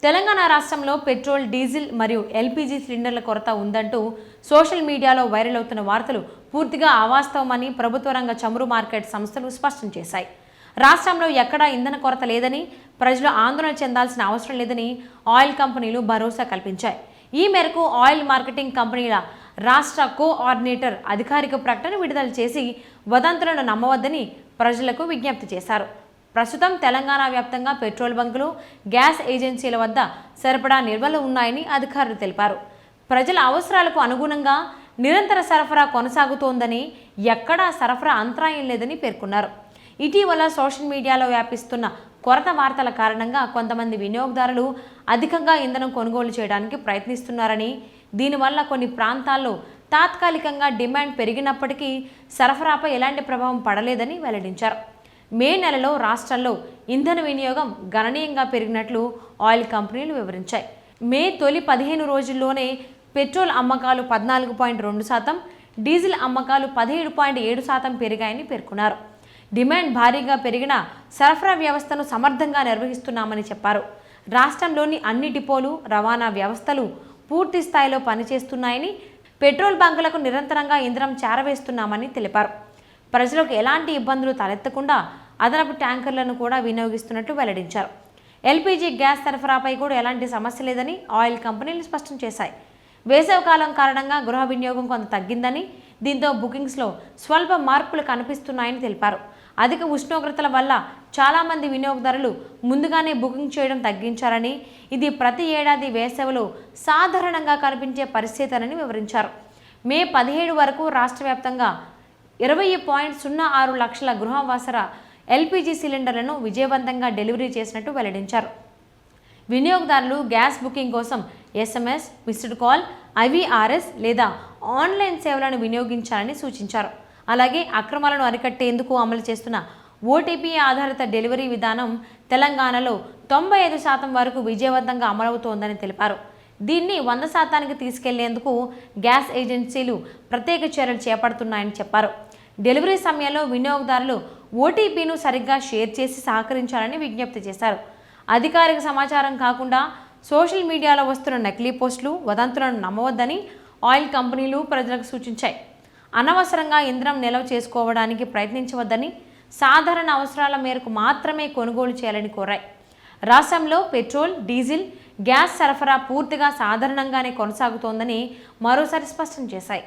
తెలంగాణ రాష్ట్రంలో petrol, diesel మరియు LPG సిలిండర్ల కొరత ఉందంటూ సోషల్ మీడియాలో వైరల్ అవుతున్న వార్తలు పూర్తిగా అవాస్తవమని ప్రభుత్వ రంగ చమురు మార్కెట్ సంస్థలు స్పష్టం చేశాయి. రాష్ట్రంలో ఎక్కడా ఇంధన కొరత లేదని, ప్రజలు ఆందోళన చెందాల్సిన అవసరం లేదని ఆయిల్ కంపెనీలు భరోసా కల్పించాయి. ఈ మేరకు ఆయిల్ మార్కెటింగ్ కంపెనీల రాష్ట్ర కోఆర్డినేటర్ అధికారిక ప్రకటన విడుదల చేసి వదంతులను నమ్మవద్దని ప్రజలకు విజ్ఞప్తి చేశారు. ప్రస్తుతం తెలంగాణ వ్యాప్తంగా పెట్రోల్ బంకులు, గ్యాస్ ఏజెన్సీల వద్ద సరిపడా నిల్వలు ఉన్నాయని అధికారులు తెలిపారు. ప్రజల అవసరాలకు అనుగుణంగా నిరంతర సరఫరా కొనసాగుతోందని, ఎక్కడా సరఫరా అంతరాయం లేదని పేర్కొన్నారు. ఇటీవల సోషల్ మీడియాలో వ్యాపిస్తున్న కొరత వార్తల కారణంగా కొంతమంది వినియోగదారులు అధికంగా ఇంధనం కొనుగోలు చేయడానికి ప్రయత్నిస్తున్నారని, దీనివల్ల కొన్ని ప్రాంతాల్లో తాత్కాలికంగా డిమాండ్ పెరిగినప్పటికీ సరఫరాపై ఎలాంటి ప్రభావం పడలేదని వెల్లడించారు. మే నెలలో రాష్ట్రంలో ఇంధన వినియోగం గణనీయంగా పెరిగినట్లు ఆయిల్ కంపెనీలు వివరించాయి. మే తొలి 15 రోజుల్లోనే పెట్రోల్ అమ్మకాలు 14.2%, డీజిల్ అమ్మకాలు 17.7% పెరిగాయని పేర్కొన్నారు. డిమాండ్ భారీగా పెరిగిన సరఫరా వ్యవస్థను సమర్థంగా నిర్వహిస్తున్నామని చెప్పారు. రాష్ట్రంలోని అన్ని డిపోలు, రవాణా వ్యవస్థలు పూర్తి స్థాయిలో పనిచేస్తున్నాయని, పెట్రోల్ బంకులకు నిరంతరంగా ఇంధనం చేరవేస్తున్నామని తెలిపారు. ప్రజలకు ఎలాంటి ఇబ్బందులు తలెత్తకుండా అదనపు ట్యాంకర్లను కూడా వినియోగిస్తున్నట్లు వెల్లడించారు. ఎల్పీజీ గ్యాస్ సరఫరాపై కూడా ఎలాంటి సమస్య లేదని ఆయిల్ కంపెనీలు స్పష్టం చేశాయి. వేసవికాలం కారణంగా గృహ వినియోగం కొంత తగ్గిందని, దీంతో బుకింగ్స్లో స్వల్ప మార్పులు కనిపిస్తున్నాయని తెలిపారు. అధిక ఉష్ణోగ్రతల వల్ల చాలామంది వినియోగదారులు ముందుగానే బుకింగ్ చేయడం తగ్గించారని, ఇది ప్రతి ఏడాది వేసవిలో సాధారణంగా కనిపించే పరిస్థితులని వివరించారు. మే 17 వరకు రాష్ట్ర వ్యాప్తంగా 20.06 లక్షల గృహవసర ఎల్పీజీ సిలిండర్లను విజయవంతంగా డెలివరీ చేసినట్టు వెల్లడించారు. వినియోగదారులు గ్యాస్ బుకింగ్ కోసం ఎస్ఎంఎస్, మిస్డ్ కాల్, ఐవీఆర్ఎస్ లేదా ఆన్లైన్ సేవలను వినియోగించాలని సూచించారు. అలాగే అక్రమాలను అరికట్టేందుకు అమలు చేస్తున్న ఓటీపీ ఆధారిత డెలివరీ విధానం తెలంగాణలో 95% వరకు విజయవంతంగా అమలవుతోందని తెలిపారు. దీన్ని 100%కి తీసుకెళ్లేందుకు గ్యాస్ ఏజెన్సీలు ప్రత్యేక చర్యలు చేపడుతున్నాయని చెప్పారు. డెలివరీ సమయంలో వినియోగదారులు ఓటీపీను సరిగ్గా షేర్ చేసి సహకరించాలని విజ్ఞప్తి చేశారు. అధికారిక సమాచారం కాకుండా సోషల్ మీడియాలో వస్తున్న నకిలీ పోస్టులు, వదంతులను నమ్మవద్దని ఆయిల్ కంపెనీలు ప్రజలకు సూచించాయి. అనవసరంగా ఇంధనం నిల్వ చేసుకోవడానికి ప్రయత్నించవద్దని, సాధారణ అవసరాల మేరకు మాత్రమే కొనుగోలు చేయాలని కోరాయి. రాష్ట్రంలో పెట్రోల్, డీజిల్, గ్యాస్ సరఫరా పూర్తిగా సాధారణంగానే కొనసాగుతోందని మరోసారి స్పష్టం చేశాయి.